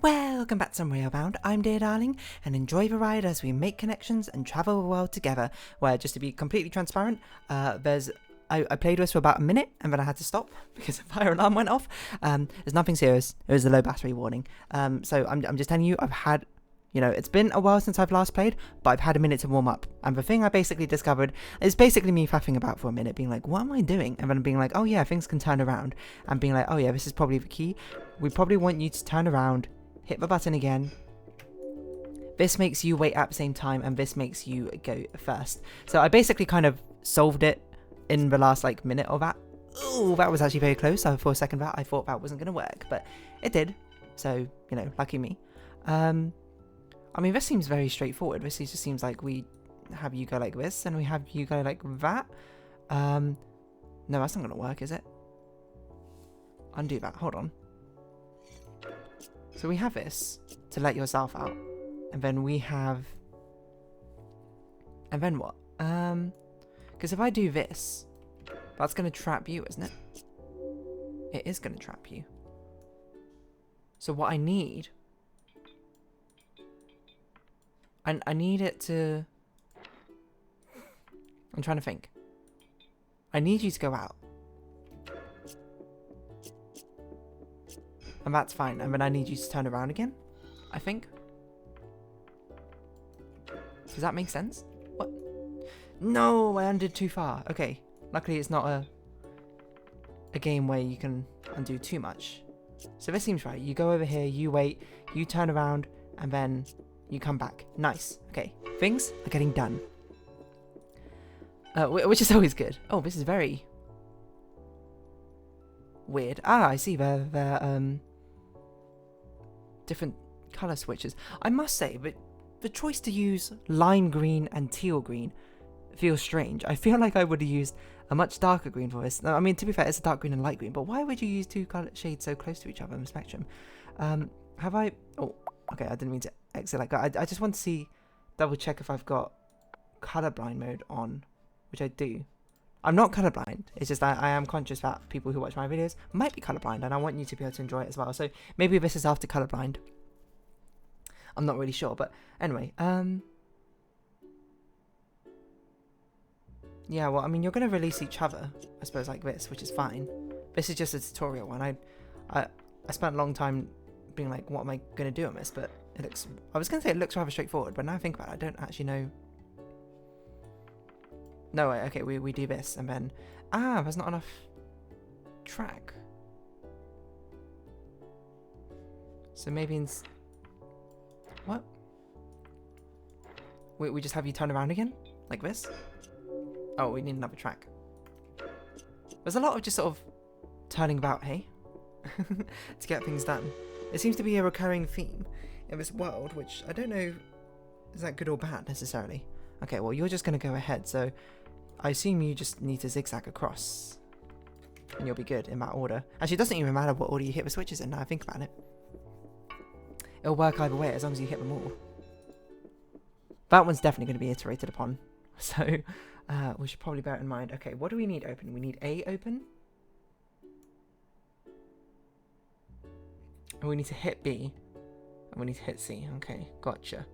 Welcome back to Railbound. I'm Dear Darling, and enjoy the ride as we make connections and travel the world together. Where, just to be completely transparent, I played this for about a minute and then I had to stop because the fire alarm went off. There's nothing serious. It was a low battery warning. So I'm just telling you, I've had, it's been a while since I've last played, but I've had a minute to warm up. And the thing I basically discovered is basically me faffing about for a minute, being like, what am I doing? And then being like, oh yeah, things can turn around. And being like, oh yeah, this is probably the key. We probably want you to turn around, hit the button again. This makes you wait at the same time, and this makes you go first. So I basically kind of solved it in the last minute of that. Oh, that was actually very close. For a second I thought that wasn't going to work, but it did. So, lucky me. I mean, this seems very straightforward. This just seems like we have you go like this, and we have you go like that. No, that's not going to work, is it? Undo that. Hold on. So we have this to let yourself out. And then we have... And then what? Because if I do this, that's going to trap you, isn't it? It is going to trap you. So what I need... I need it to... I'm trying to think. I need you to go out. And that's fine. And then I need you to turn around again, I think. Does that make sense? What? No, I undid too far. Okay. Luckily, it's not a game where you can undo too much. So this seems right. You go over here, you wait, you turn around, and then you come back. Nice. Okay. Things are getting done. Which is always good. Oh, this is very weird. Ah, I see. They're different color switches. I must say, but the choice to use lime green and teal green feels strange. I feel like I would have used a much darker green for this. I mean, to be fair, it's a dark green and light green, but why would you use two color shades so close to each other in the spectrum? Have I... Oh, okay, I didn't mean to exit like that. I just want to double check if I've got colorblind mode on, which I do. I'm not colorblind. It's just that I am conscious that people who watch my videos might be colorblind, and I want you to be able to enjoy it as well. So maybe this is after colorblind. I'm not really sure, but anyway. Yeah, well, I mean, you're going to release each other, I suppose, like this, which is fine. This is just a tutorial one. I spent a long time being like, what am I going to do on this? But it looks... I was going to say it looks rather straightforward, but now I think about it, I don't actually know... No, wait, okay, we do this, and then... Ah, there's not enough track. So maybe in... What? We just have you turn around again? Like this? Oh, we need another track. There's a lot of just sort of turning about, hey? To get things done. It seems to be a recurring theme in this world, which I don't know... Is that good or bad, necessarily? Okay, well, you're just going to go ahead, so... I assume you just need to zigzag across. And you'll be good in that order. Actually, it doesn't even matter what order you hit the switches in now I think about it. It'll work either way as long as you hit them all. That one's definitely going to be iterated upon. So, we should probably bear it in mind. Okay, what do we need open? We need A open. And we need to hit B. And we need to hit C. Okay, gotcha.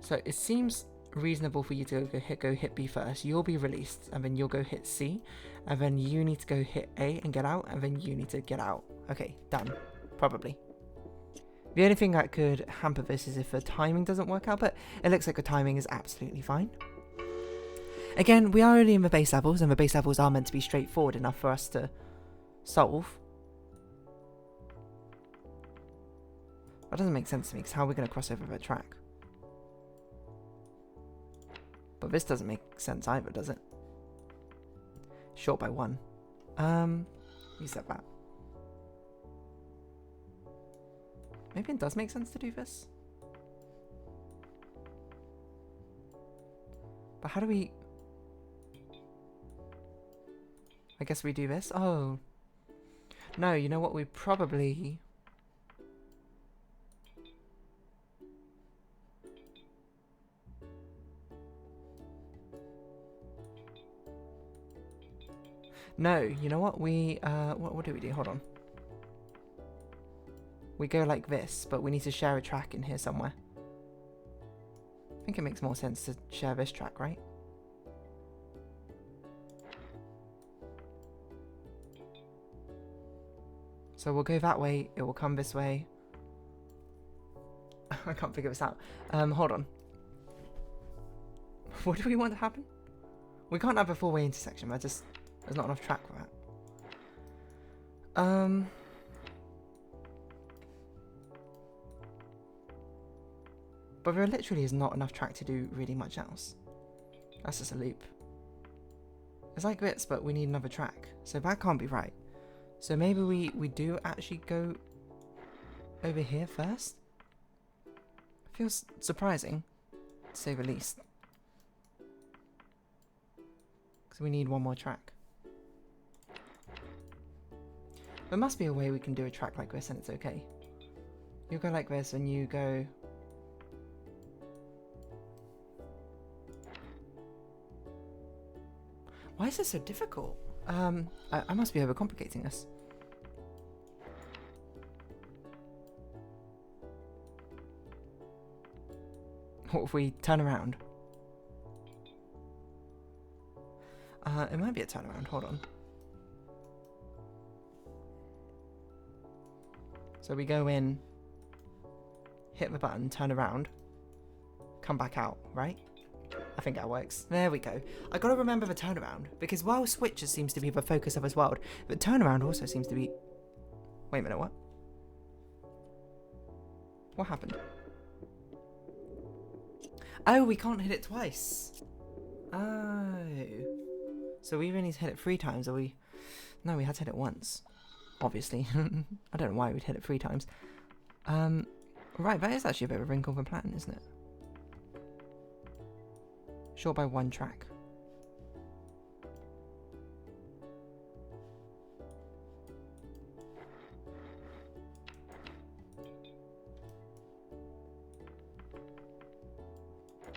So, it seems... reasonable for you to go hit B first. You'll be released, and then you'll go hit C, and then you need to go hit A and get out, and then you need to get out. Okay, done. Probably. The only thing that could hamper this is if the timing doesn't work out, but it looks like the timing is absolutely fine. Again, we are only in the base levels, and the base levels are meant to be straightforward enough for us to solve. That doesn't make sense to me, because how are we going to cross over the track? But this doesn't make sense either, does it? Short by 1. Reset that. Maybe it does make sense to do this. But how do we... I guess we do this? Oh. No, you know what? We probably... No, you know what? We, what do we do? Hold on. we go like this, but we need to share a track in here somewhere. I think it makes more sense to share this track, right? So we'll go that way, it will come this way. I can't figure this out. Hold on. What do we want to happen? We can't have a four-way intersection, there's not enough track for that. But there literally is not enough track to do really much else. That's just a loop. It's like this, but we need another track. So that can't be right. So maybe we do actually go over here first? Feels surprising, to say the least. Because we need one more track. There must be a way we can do a track like this and it's okay. You go like this and you go... Why is this so difficult? I must be overcomplicating this. What if we turn around? It might be a turnaround, hold on. So we go in, hit the button, turn around, come back out, right? I think that works. There we go. I gotta remember the turnaround, because while switches seems to be the focus of this world, the turnaround also seems to be... Wait a minute, what? What happened? Oh, we can't hit it twice. Oh. So we even need to hit it 3 times, or we... No, we had to hit it once. Obviously. I don't know why we'd hit it 3 times. Right, that is actually a bit of a wrinkle of a plan, isn't it? Short by 1 track.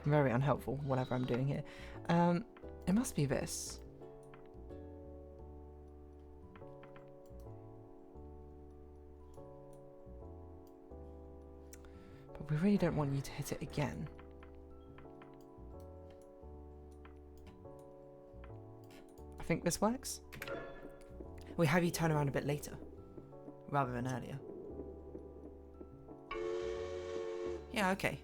Very unhelpful, whatever I'm doing here. It must be this. But we really don't want you to hit it again. I think this works. We have you turn around a bit later, rather than earlier. Yeah, okay.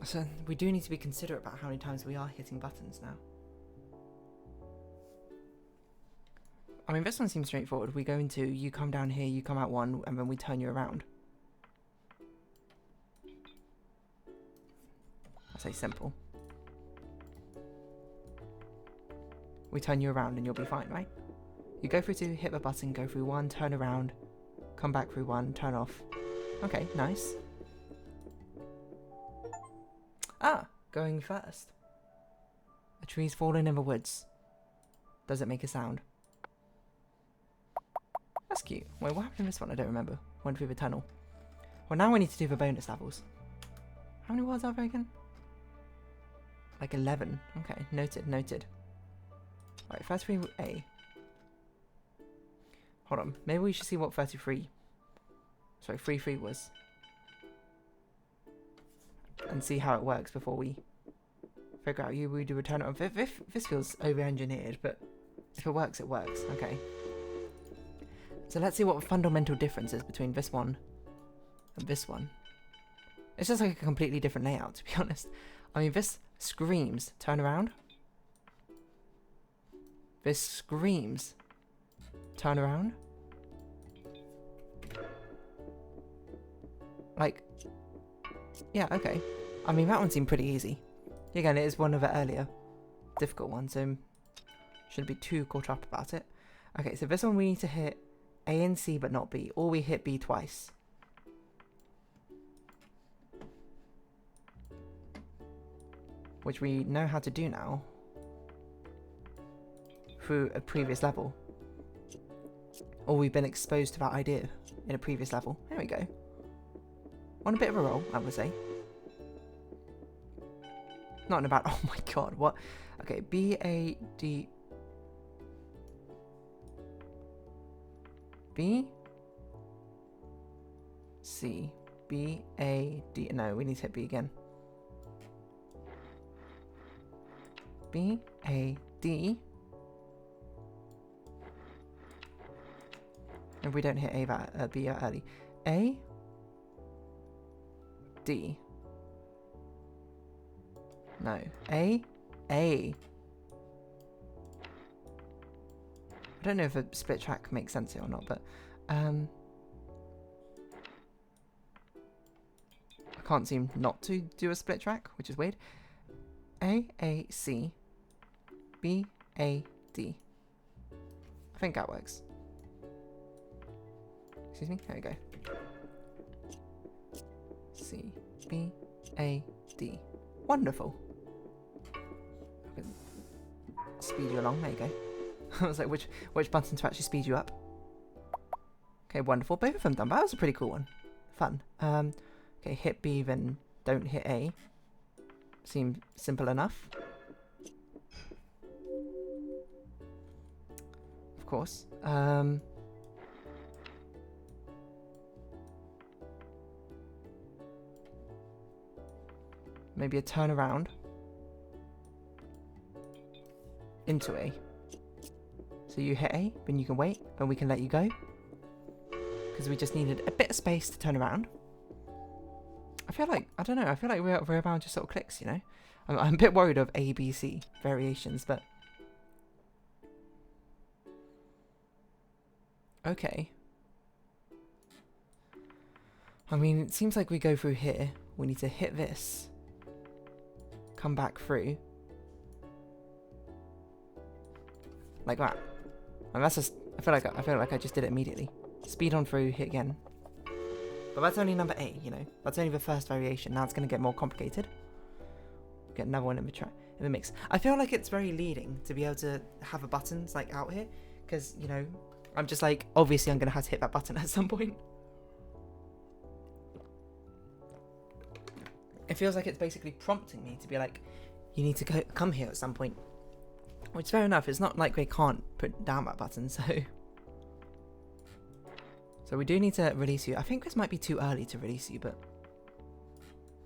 So we do need to be considerate about how many times we are hitting buttons now. I mean, this one seems straightforward. We go into, you come down here, you come out 1, and then we turn you around. I say simple. We turn you around and you'll be fine, right? You go through 2, hit the button, go through 1, turn around, come back through 1, turn off. Okay, nice. Ah, going first. A tree's fallen in the woods. Does it make a sound? That's cute. Wait, what happened in this one? I don't remember. Went through the tunnel. Well, now we need to do the bonus levels. How many words are there again? Like 11. Okay, noted, noted. Right, 33A. Hold on. Maybe we should see what 33... Sorry, 33 was. And see how it works before we figure out we do return it. This feels over-engineered, but if it works, it works. Okay. So let's see what the fundamental difference is between this one and this one. It's just like a completely different layout, to be honest. I mean, this screams turn around. This screams turn around. Like, yeah, okay. I mean, that one seemed pretty easy. Again, it is one of the earlier difficult ones, so shouldn't be too caught up about it. Okay, so this one we need to hit A and C, but not B. Or we hit B twice. Which we know how to do now. Through a previous level. Or we've been exposed to that idea in a previous level. There we go. On a bit of a roll, I would say. Not in a bad... Oh my god, what? Okay, B, A, D... B, C, B, A, D. No, we need to hit B again. B, A, D. And we don't hit A that, B that early. A, D. No. A, A. I don't know if a split track makes sense here or not, but I can't seem not to do a split track, which is weird. A, A, C, B, A, D. I think that works. Excuse me? There we go. C, B, A, D. Wonderful. Speed you along. There you go. I was like, which button to actually speed you up? Okay, wonderful. Both of them done. That was a pretty cool one. Fun. Okay, hit B, then don't hit A. Seems simple enough. Of course. Maybe a turn around into A. So you hit A, then you can wait, then we can let you go. Because we just needed a bit of space to turn around. I feel like, I don't know, I feel like Railbound just sort of clicks, you know? I'm a bit worried of A, B, C variations, but... Okay. I mean, it seems like we go through here. We need to hit this. Come back through. Like that. And that's just, I feel like I just did it immediately. Speed on through, hit again. But that's only number A, you know. That's only the first variation. Now it's going to get more complicated. Get another one in the mix. I feel like it's very leading to be able to have a buttons like out here, because you know, I'm just like, obviously I'm going to have to hit that button at some point. It feels like it's basically prompting me to be like, you need to come here at some point. Which fair enough, it's not like we can't put down that button, so... So we do need to release you. I think this might be too early to release you, but...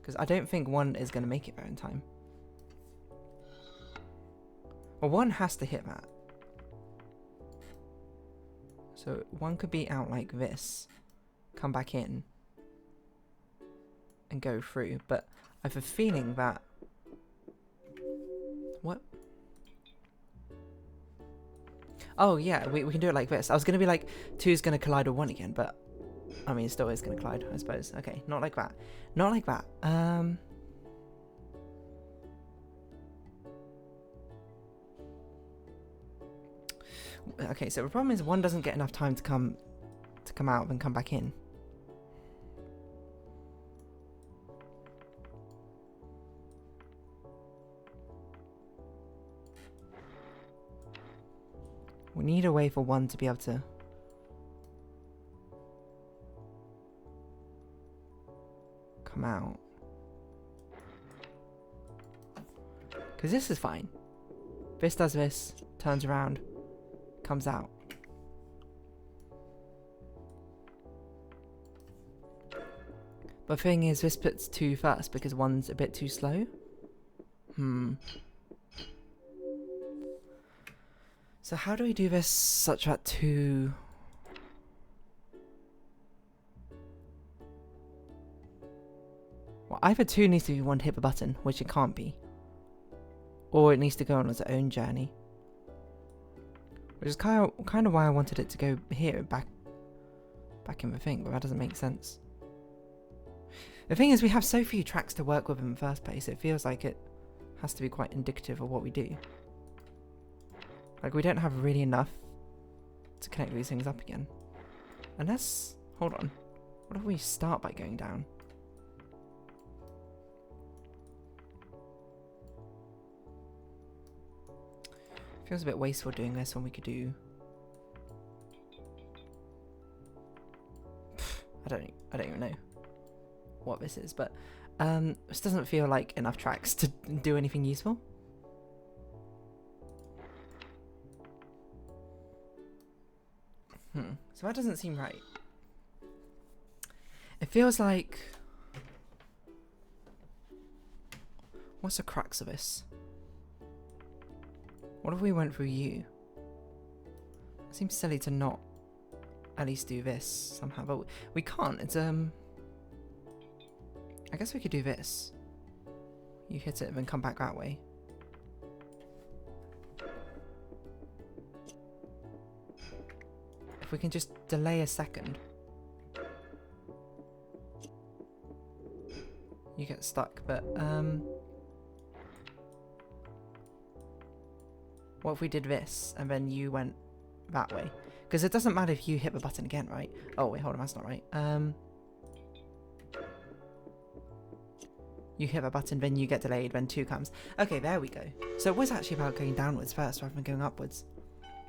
Because I don't think one is going to make it there in time. Well, one has to hit that. So one could be out like this. Come back in. And go through, but I have a feeling that... What? Oh yeah, we can do it like this. I was going to be like, 2 is going to collide with 1 again, but... I mean, it still is going to collide, I suppose. Okay, not like that. Not like that. Okay, so the problem is 1 doesn't get enough time to come out and come back in. We need a way for 1 to be able to... come out. Because this is fine. This does this, turns around, comes out. But the thing is, this puts 2 first because 1's a bit too slow. So how do we do this such that 2... Well, either 2 needs to be 1 to hit the button, which it can't be. Or it needs to go on its own journey. Which is kind of why I wanted it to go here, back in the thing, but that doesn't make sense. The thing is, we have so few tracks to work with in the first place, it feels like it has to be quite indicative of what we do. Like, we don't have really enough to connect these things up again. Unless... Hold on. What if we start by going down? Feels a bit wasteful doing this when we could do... I don't even know what this is, but this doesn't feel like enough tracks to do anything useful. So that doesn't seem right. It feels like... What's the crux of this? What if we went through you? It seems silly to not at least do this somehow, but we can't. It's I guess we could do this. You hit it and then come back that way. If we can just delay a second. You get stuck, but what if we did this and then you went that way? Because it doesn't matter if you hit the button again, right? Oh wait, hold on, that's not right. You hit the button, then you get delayed, then 2 comes. Okay, there we go. So it was actually about going downwards first rather than going upwards.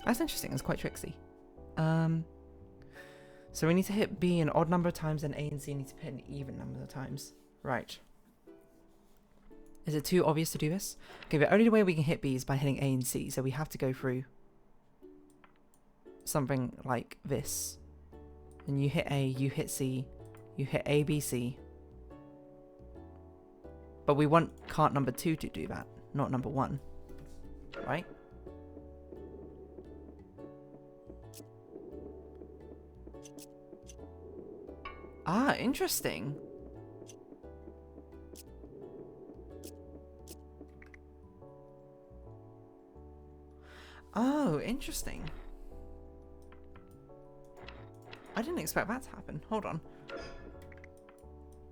That's interesting, it's quite tricksy. So we need to hit B an odd number of times and A and C need to hit an even number of times. Right. Is it too obvious to do this? Okay, the only way we can hit B is by hitting A and C, so we have to go through something like this. And you hit A, you hit C, you hit A, B, C. But we want cart number 2 to do that, not number 1. Right? Ah, interesting. Oh, interesting. I didn't expect that to happen. Hold on.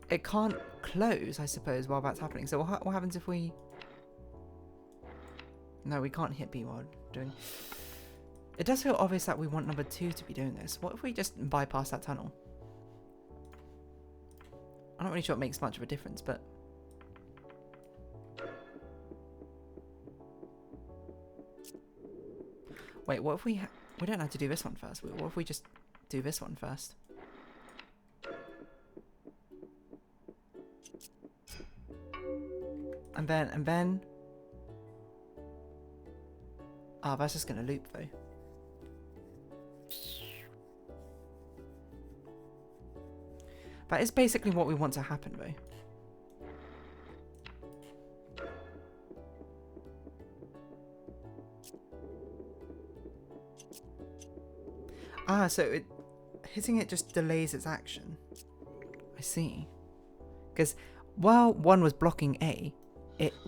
It can't close, I suppose, while that's happening. So what happens if we... No, we can't hit B while doing... It does feel obvious that we want number 2 to be doing this. What if we just bypass that tunnel? I'm not really sure it makes much of a difference, but... Wait, what if we... We don't have to do this one first. What if we just do this one first? And then... Ah, that's just going to loop, though. That is basically what we want to happen, though. Ah, so hitting it just delays its action. I see. Because while 1 was blocking A,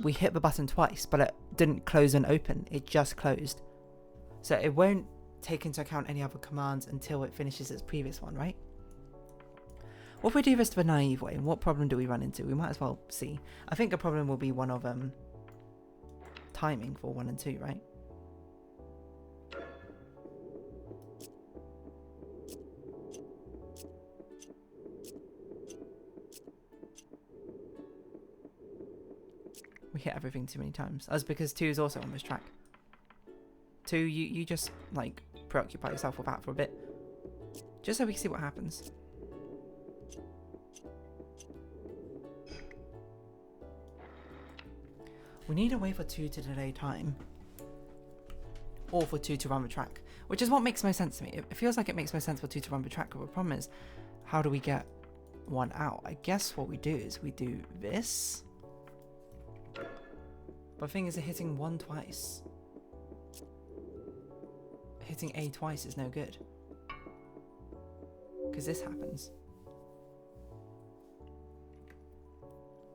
we hit the button twice, but it didn't close and open. It just closed. So it won't take into account any other commands until it finishes its previous one, right? What if we do this the naive way? And what problem do we run into? We might as well see. I think the problem will be one of timing for 1 and 2, right? We hit everything too many times. That's because 2 is also on this track. 2, you just like preoccupy yourself with that for a bit. Just so we can see what happens. We need a way for 2 to delay time. Or for 2 to run the track. Which is what makes most sense to me. It feels like it makes most sense for 2 to run the track, but the problem is, how do we get 1 out? I guess what we do is we do this. But the thing is, hitting 1 twice. Hitting A twice is no good. Because this happens.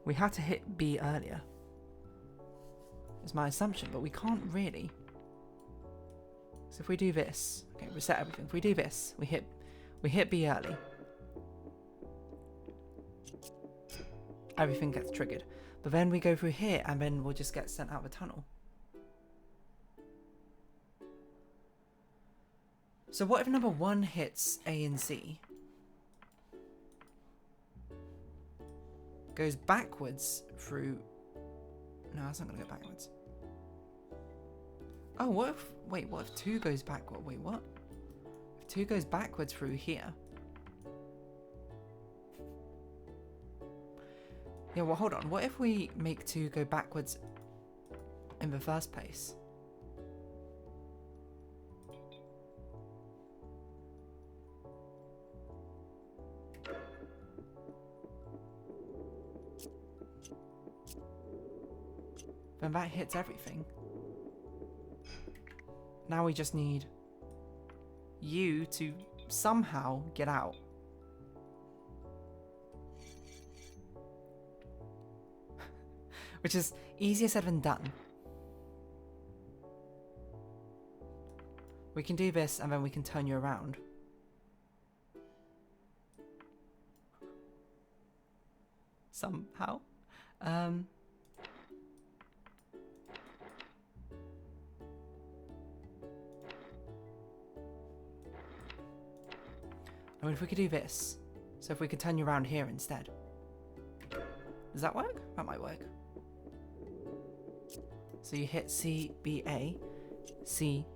We had to hit B earlier. Is my assumption, but we can't really. So if we do this, okay, reset everything. If we do this, we hit B early. Everything gets triggered. But then we go through here and then we'll just get sent out the tunnel. So what if number 1 hits A and C? Goes backwards through... No, that's not going to go backwards. Oh, what if... Wait, what if 2 goes backward? Wait, what? If 2 goes backwards through here... Yeah, well, hold on. What if we make 2 go backwards in the first place? then that hits everything. Now we just need you to somehow get out. Which is easier said than done. We can do this and then we can turn you around. Somehow. I mean, if we could do this. So if we could turn you around here instead. Does that work? That might work. So you hit C, B, A, C,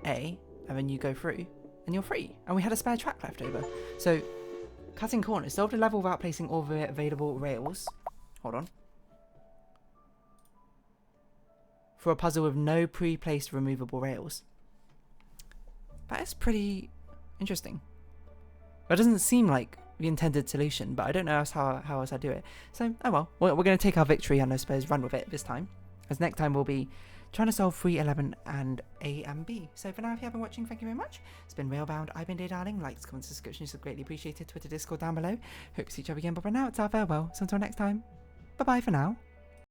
A, and then you go through, and you're free. And we had a spare track left over. So, cutting corners. Solve the level without placing all the available rails. Hold on. For a puzzle with no pre-placed removable rails. That is pretty interesting. That doesn't seem like the intended solution, but I don't know how else I do it. So, oh well. We're going to take our victory and I suppose run with it this time. As next time we'll be trying to solve 3, 11 and A and B. So for now, if you have been watching, thank you very much. It's been Railbound. I've been Dear Darling. Likes, comments, subscriptions are greatly appreciated. Twitter, Discord down below. Hope to see each other again, but for now it's our farewell. So until next time, bye bye for now.